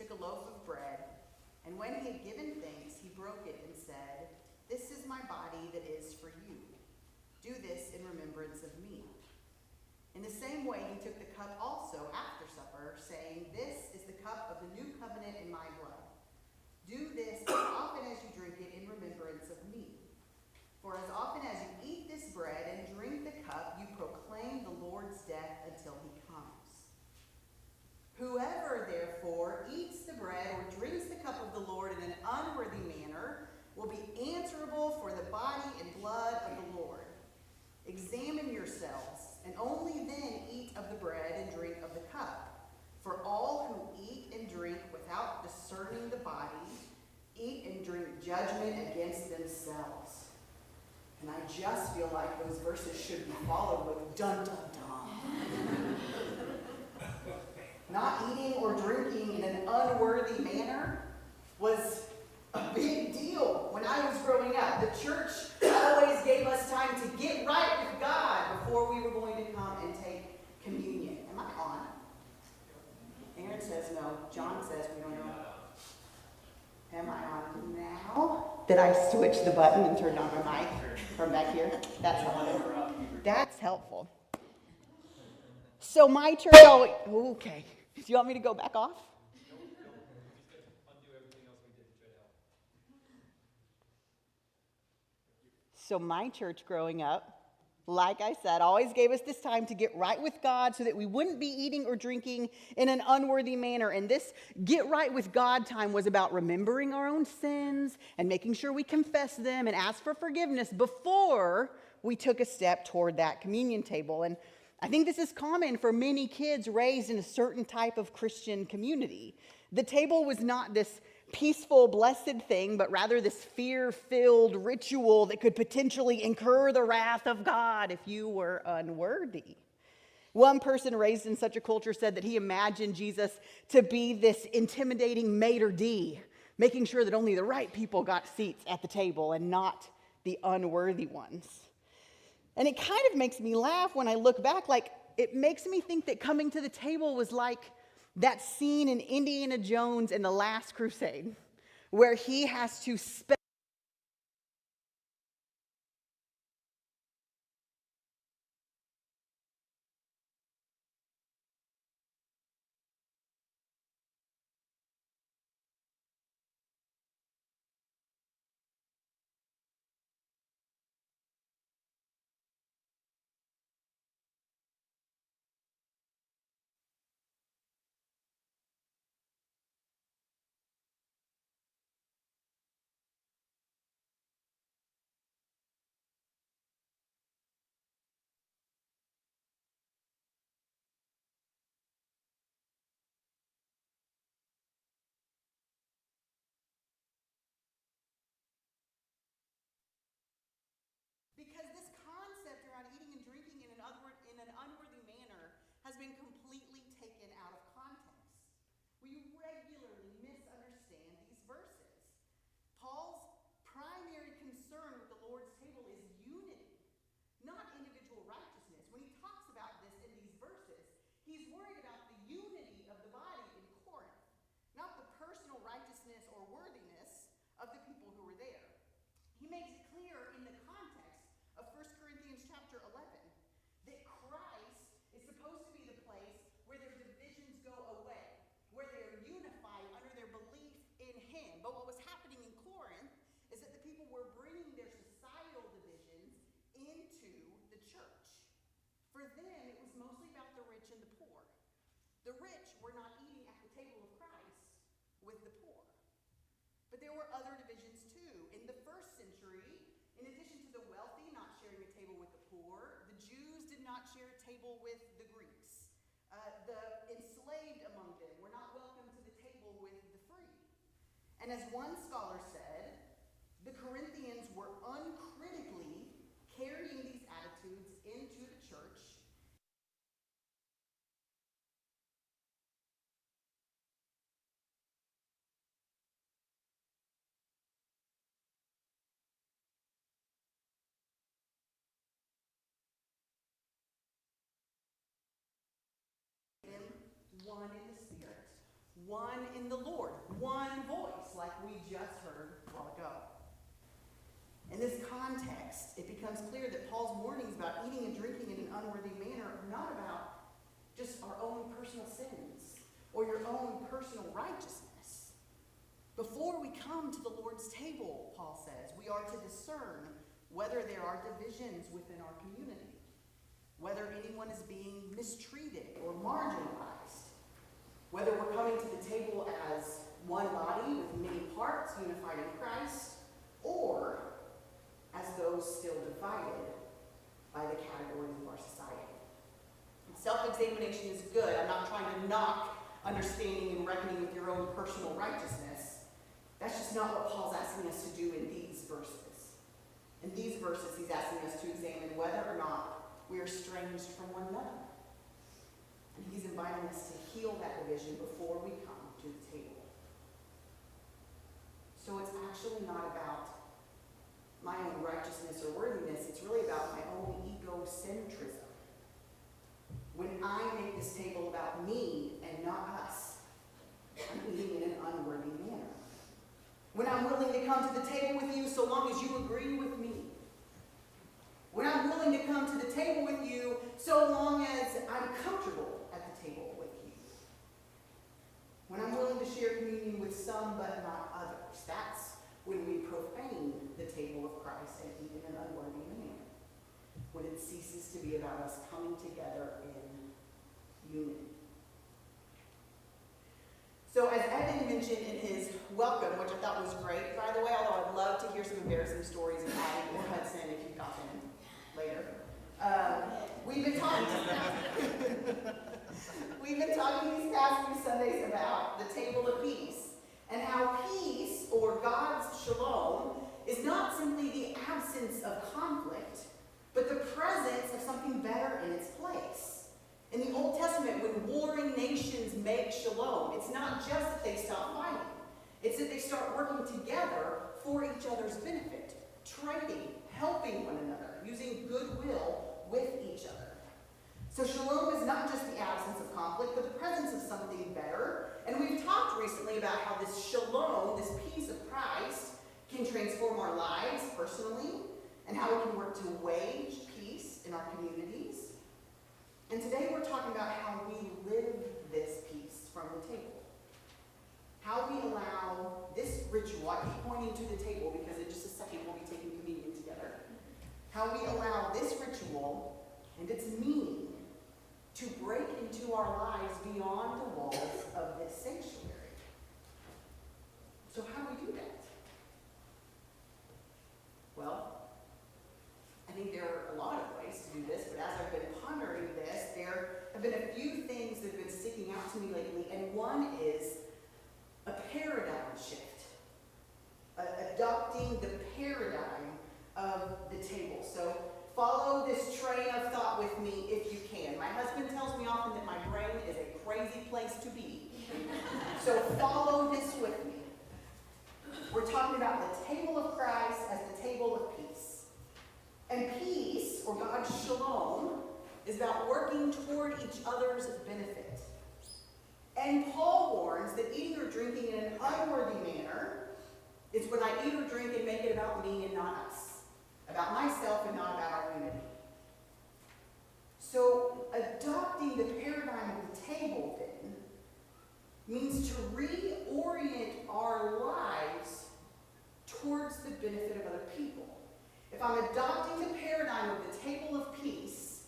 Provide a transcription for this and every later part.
took a loaf of bread, and when he had given thanks, he broke it and said, "This is my body that is for you. Do this in remembrance of me." In the same way, he took the cup also after supper, saying, "This is the cup of the new covenant in my blood. Do this as often as you drink it in remembrance of me. For as often as you eat this bread and drink the cup, you proclaim the Lord's death until he comes. Whoever, therefore, eats the bread or drinks the cup of the Lord in an unworthy manner will be answerable for the body and blood of the Lord. Examine yourselves, and only then eat of the bread and drink of the cup. For all who eat and drink without discerning the body eat and drink judgment against themselves." And I just feel like those verses should be followed with dun dun dun. Not eating or drinking in an unworthy manner was a big deal when I was growing up. The church always gave us time to get right with God before we were going to come and take communion. Am I on? Aaron says no. John says we don't know. Am I on now? Did I switch the button and turn on my mic from back here? That's helpful. That's helpful. So my church always... Okay. Do you want me to go back off? So my church growing up, like I said, always gave us this time to get right with God so that we wouldn't be eating or drinking in an unworthy manner. And this get right with God time was about remembering our own sins and making sure we confess them and ask for forgiveness before we took a step toward that communion table. And I think this is common for many kids raised in a certain type of Christian community. The table was not this peaceful, blessed thing, but rather this fear-filled ritual that could potentially incur the wrath of God if you were unworthy. One person raised in such a culture said that he imagined Jesus to be this intimidating maitre d', making sure that only the right people got seats at the table and not the unworthy ones. And it kind of makes me laugh when I look back. Like, it makes me think that coming to the table was like that scene in Indiana Jones in The Last Crusade, where he has to spend because this concept around eating and drinking in an unworthy manner has been completely taken out of context. We regularly misunderstand these verses. Paul's primary concern with the Lord's table is unity, not individual righteousness. When he talks about this in these verses, he's worried about the unity of the body in Corinth, not the personal righteousness or worthiness of the people who were there. He makes it clear in the context of 1 Corinthians chapter 11 that Christ is supposed to be the place where their divisions go away, where they are unified under their belief in him. But what was happening in Corinth is that the people were bringing their societal divisions into the church. For them, it was mostly about the rich and the poor. The rich were not eating at the table of Christ with the poor. But there were other divisions too. In the first century, in addition to the wealthy not sharing a table with the poor, the Jews did not share a table with the Greeks. The enslaved among them were not welcome to the table with the free. And as one scholar said, the Corinthians were uncritically carrying these attitudes into the church. One in the spirit. one in the Lord, one voice, like we just heard a while ago. In this context, it becomes clear that Paul's warnings about eating and drinking in an unworthy manner are not about just our own personal sins or your own personal righteousness. Before we come to the Lord's table, Paul says, we are to discern whether there are divisions within our community, whether anyone is being mistreated or marginalized, whether we're coming to the table as one body with many parts unified in Christ, or as those still divided by the categories of our society. Self-examination is good. I'm not trying to knock understanding and reckoning with your own personal righteousness. That's just not what Paul's asking us to do in these verses. In these verses, he's asking us to examine whether or not we are estranged from one another. And he's inviting us to heal that division before we come to the table. So it's actually not about my own righteousness or worthiness. It's really about my own egocentrism. When I make this table about me and not us, I'm eating in an unworthy manner. When I'm willing to come to the table with you so long as you agree with me. When I'm willing to come to the table with you so long as I'm comfortable at the table with you. When I'm willing to share communion with some but not others. That's when we profane the table of Christ and eat in an unworthy manner. When it ceases to be about us coming together in unity. So as Evan mentioned in his welcome, which I thought was great, by the way, although I'd love to hear some embarrassing stories of Addie or Hudson if you've got them later. We've been talking these past few Sundays about the table of peace and how peace, or God's shalom, is not simply the absence of conflict, but the presence of something better in its place. In the Old Testament, when warring nations make shalom, it's not just that they stop fighting. It's that they start working together for each other's benefit, trading, helping one another, using goodwill with each other. So shalom is not just the absence of conflict, but the presence of something better. And we've talked recently about how this shalom, this peace of Christ, can transform our lives personally, and how we can work to wage peace in our communities. And today we're talking about how we live this peace from the table. How we allow this ritual, I keep pointing to the table because in just a second we'll be taking communion together. How we allow this ritual and its meaning to break into our lives beyond the walls of this sanctuary. So how do we do that? Well, I think there are a lot of ways to do this, but as I've been pondering this, there have been a few things that have been sticking out to me lately, and one is a paradigm shift. Adopting the paradigm of the table. So follow this train of thought with me if you can. My husband tells me often that my brain is a crazy place to be. So follow this with me. We're talking about the table of Christ as the table of peace. And peace, or God's shalom, is about working toward each other's benefit. And Paul warns that eating or drinking in an unworthy manner is when I eat or drink and make it about me and not us. About myself and not about our unity. So, adopting the paradigm of the table, then, means to reorient our lives towards the benefit of other people. If I'm adopting the paradigm of the table of peace,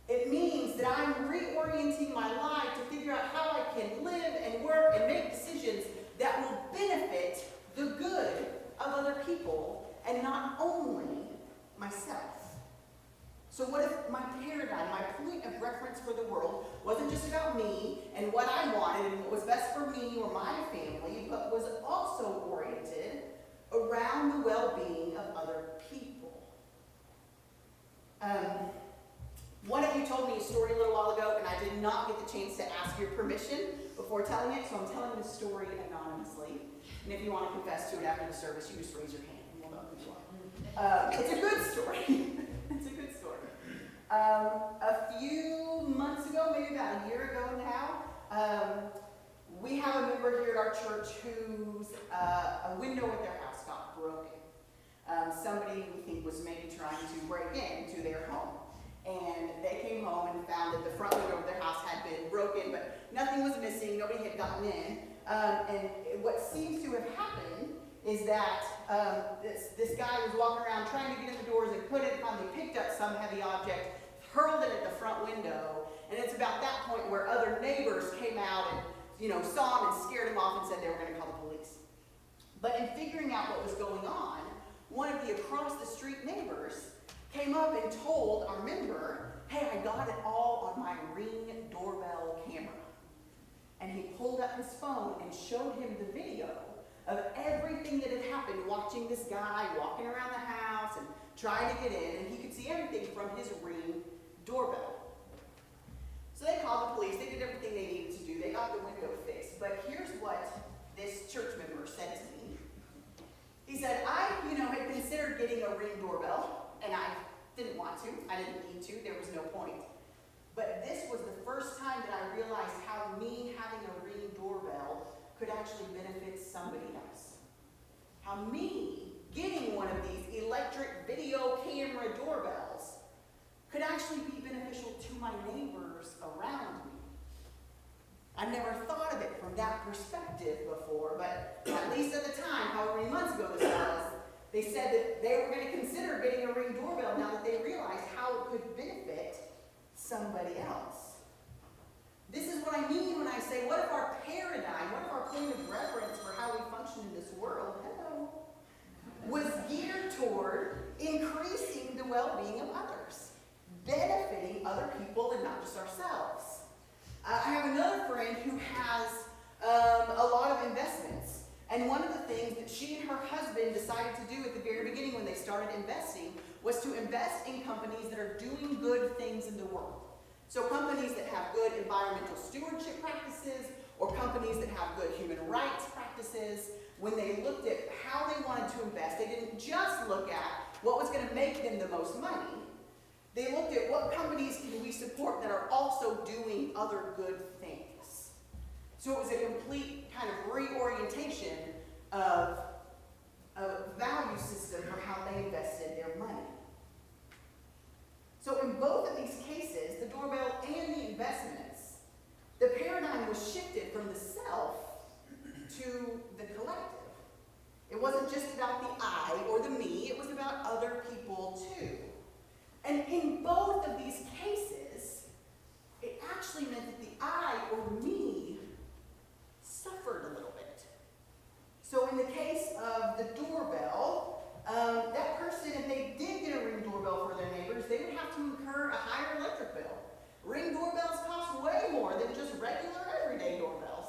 it means that I'm reorienting my life to figure out how I can live and work and make decisions that will benefit the good of other people and not only myself. So what if my paradigm, my point of reference for the world, wasn't just about me and what I wanted and what was best for me or my family, but was also oriented around the well-being of other people? One of you told me a story a little while ago, and I did not get the chance to ask your permission before telling it, so I'm telling this story anonymously. And if you want to confess to it after the service, you just raise your hand and we'll know who you are. It's a good story. It's a good story. A few months ago, maybe about a year ago now, we have our church whose a window at their house got broken. Somebody we think was maybe trying to break into their home. And they came home and found that the front window of their house had been broken, but nothing was missing, nobody had gotten in. And what seems to have happened is that this guy was walking around trying to get in the doors and couldn't, finally picked up some heavy object, hurled it at the front window, and it's about that point where other neighbors came out and saw him and scared him off and said they were going to call the police. But in figuring out what was going on, one of the across the street neighbors came up and told our member, hey, I got it all on my Ring doorbell camera. And he pulled up his phone and showed him the video of everything that had happened, watching this guy walking around the house and trying to get in, and he could see everything from his Ring doorbell. So they called the police, they did everything they needed to do, they got the window fixed. But here's what this church member said to me. He said, I had considered getting a Ring doorbell, and I didn't want to, I didn't need to, there was no point. But this was the first time that I realized how me having a Ring doorbell could actually benefit somebody else. How me getting one of these electric video camera doorbells could actually be beneficial to my neighbors around me. I never thought of it from that perspective before, but at least at the time, however many months ago this was, they said that they were going to consider getting a Ring doorbell now that they realized how it could benefit somebody else. This is what I mean when I say, what if our paradigm, what if our point of reference for how we function in this world, was geared toward increasing the well-being of others, benefiting other people and not just ourselves. I have another friend who has a lot of investments. And one of the things that she and her husband decided to do at the very beginning when they started investing was to invest in companies that are doing good things in the world. So companies that have good environmental stewardship practices or companies that have good human rights practices. When they looked at how they wanted to invest, they didn't just look at what was going to make them the most money. They looked at what companies can we support that are also doing other good things. So it was a complete kind of reorientation of a value system for how they invested their money. So in both of these cases, the doorbell and the investments, the paradigm was shifted from the self to the collective. It wasn't just about the I or the me, it was about other people too. And in both of these cases, it actually meant that the I or me suffered a little bit. So in the case of the doorbell, that person, if they did get a Ring doorbell for their neighbors, they would have to incur a higher electric bill. Ring doorbells cost way more than just regular everyday doorbells.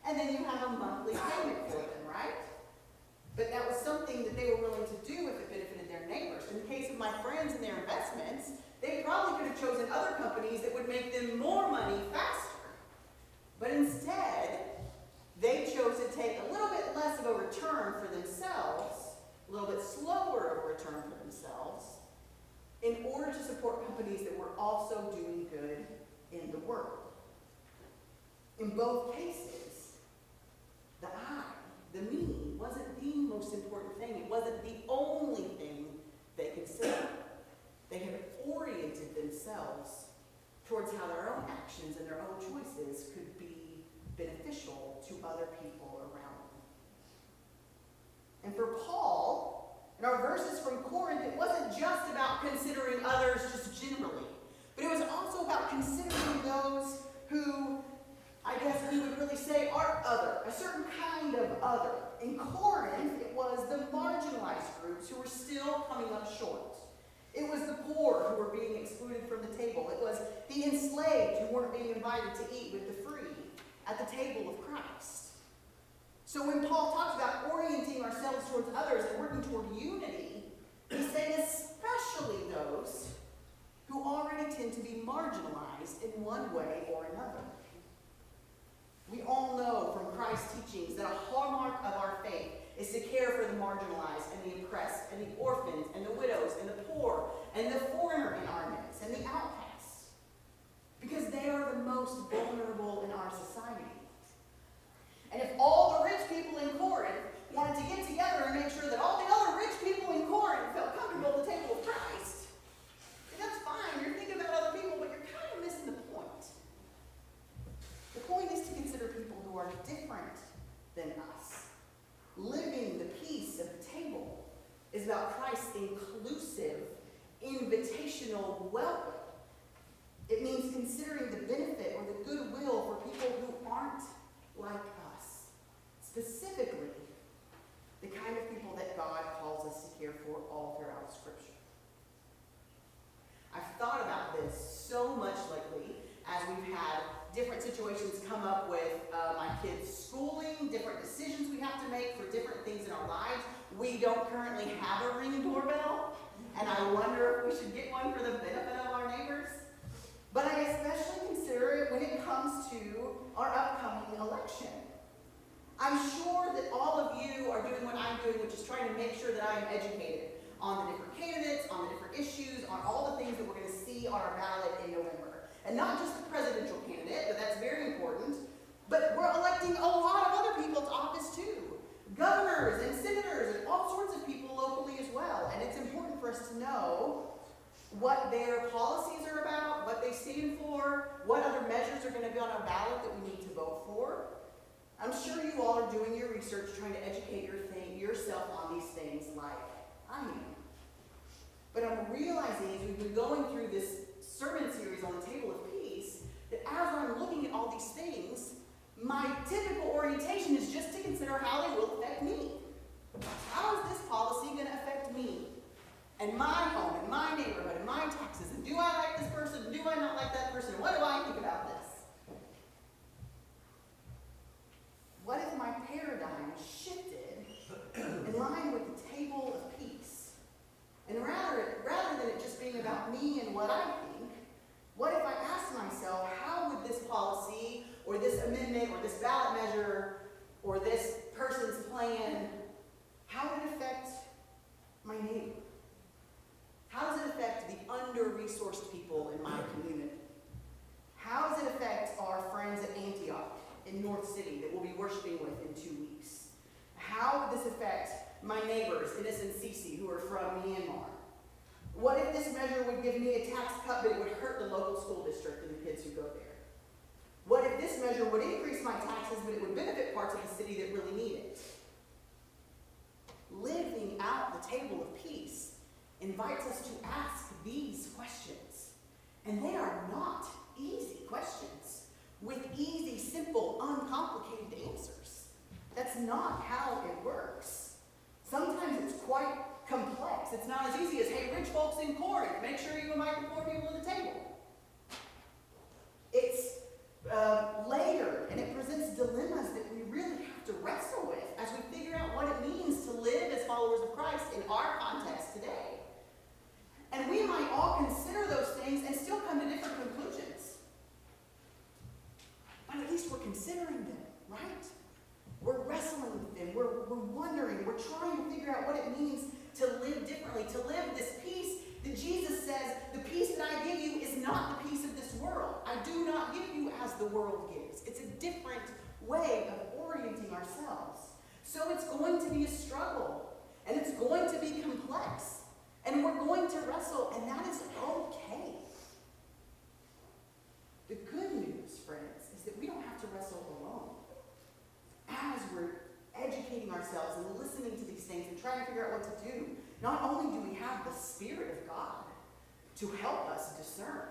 And then you have a monthly payment for them, right? But that was something that they were willing to do if it benefited their neighbors. In the case of my friends and their investments, they probably could have chosen other companies that would make them more money faster. But instead, they chose to take a little bit less of a return for themselves, a little bit slower of a return for themselves, in order to support companies that were also doing good in the world. In both cases, the I, the me, wasn't the most important thing. It wasn't the only thing they considered. They had oriented themselves towards how their own actions and their own choices could be beneficial to other people around them. And for Paul, in our verses from Corinth, it wasn't just about considering others just generally, but it was also about considering those who, I guess we would really say, are other, a certain kind of other. In Corinth, it was the marginalized groups who were still coming up short. It was the poor who were being excluded from the table. It was the enslaved who weren't being invited to eat with the free at the table of Christ. So when Paul talks about orienting ourselves towards others and working toward unity, he's saying especially those who already tend to be marginalized in one way or another. We all know from Christ's teachings that a hallmark of our faith is to care for the marginalized and the oppressed and the orphans and the widows and the poor and the foreigner in our midst and the outcasts, because they are the most vulnerable in our society. And if all the about Christ's inclusive, invitational welcome. It means considering the benefit or the goodwill for people who aren't like us. Specifically, the kind of people that God calls us to care for all throughout Scripture. I've thought about this so much lately as we've had different situations come up with my kids' schooling, different decisions we have to make for different things in our lives. We don't currently have a Ring doorbell, and I wonder if we should get one for the benefit of our neighbors. But I especially consider it when it comes to our upcoming election. I'm sure that all of you are doing what I'm doing, which is trying to make sure that I am educated on the different candidates, on the different issues, on all the things that we're going to see on our ballot in November. And not just the presidential candidate, but that's very important, but we're electing a lot of other people to office too. Governors and senators and all sorts of people locally as well. And it's important for us to know what their policies are about, what they stand for, what other measures are going to be on our ballot that we need to vote for. I'm sure you all are doing your research, trying to educate yourself on these things like I am. But I'm realizing as we've been going through this sermon series on the table of peace, that as I'm looking at all these things, my typical orientation is just to consider how they will affect me. How is this policy going to affect me? And my home, and my neighborhood, and my taxes, and do I like this person, and do I not like that person, and what do I think about this? What if my paradigm shifted in line with the table of peace? And rather than it just being about me and what I think, what if I asked myself, how would this policy, or this amendment, or this ballot measure, or this person's plan, how would it affect my neighbor? How does it affect the under-resourced people in my community? How does it affect our friends at Antioch in North City that we'll be worshiping with in 2 weeks? How would this affect my neighbors, Ines and Cece, who are from Myanmar? What if this measure would give me a tax cut, but it would hurt the local school district and the kids who go there? What if this measure would increase my taxes, but it would benefit parts of the city that really need it? Living out the table of peace invites us to ask these questions. And they are not easy questions with easy, simple, uncomplicated answers. That's not how it works. Sometimes it's quite complex. It's not as easy as, hey, rich folks in Corinth, make sure you invite the poor people to the table. It's layered, and it presents dilemmas that we really have to wrestle with as we figure out what it means to live as followers of Christ in our context today. And we might all consider those things and still come to different conclusions. But at least we're considering them, right? We're wrestling with them. We're wondering. We're trying to figure out what it means to live differently, to live this peace that Jesus says, the peace that I give you is not the peace of this world. I do not give you as the world gives. It's a different way of orienting ourselves. So it's going to be a struggle, and it's going to be complex. And we're going to wrestle, and that is okay. The good news, friends, is that we don't have to wrestle alone. As we're educating ourselves and listening to these things and trying to figure out what to do, not only do we have the Spirit of God to help us discern,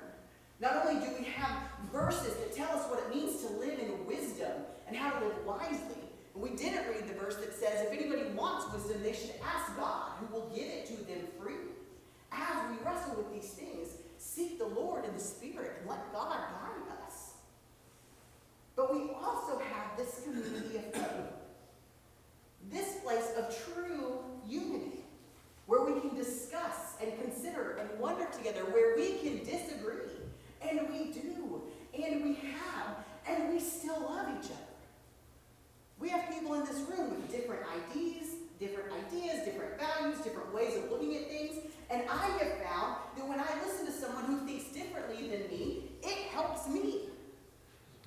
not only do we have verses that tell us what it means to live in wisdom and how to live wisely. We didn't read the verse that says, if anybody wants wisdom, they should ask God, who will give it to them freely. As we wrestle with these things, seek the Lord in the Spirit and let God guide us. But we also have this community of faith, this place of true unity, where we can discuss and consider and wonder together, where we can disagree, and we do, and we have, and we still love each other. We have people in this room with different ideas, different values, different ways of looking at things. And I have found that when I listen to someone who thinks differently than me, it helps me.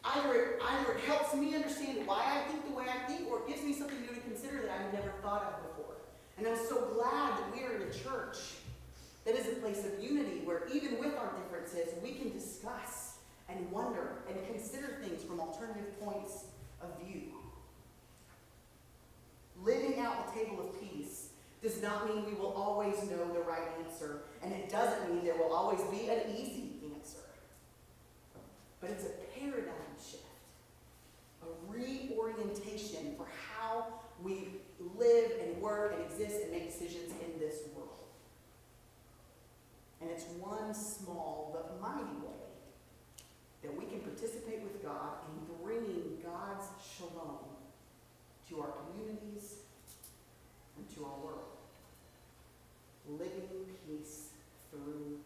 Either it helps me understand why I think the way I think, or it gives me something new to consider that I've never thought of before. And I'm so glad that we are in a church that is a place of unity, where even with our differences, we can discuss and wonder and consider things from alternative points of view. Living out the table of peace Does not mean we will always know the right answer, and it doesn't mean there will always be an easy answer. But it's a paradigm shift, a reorientation for how we live and work and exist and make decisions in this world. And it's one small but mighty way that we can participate with God in bringing God's shalom to our communities and to our world. Living peace through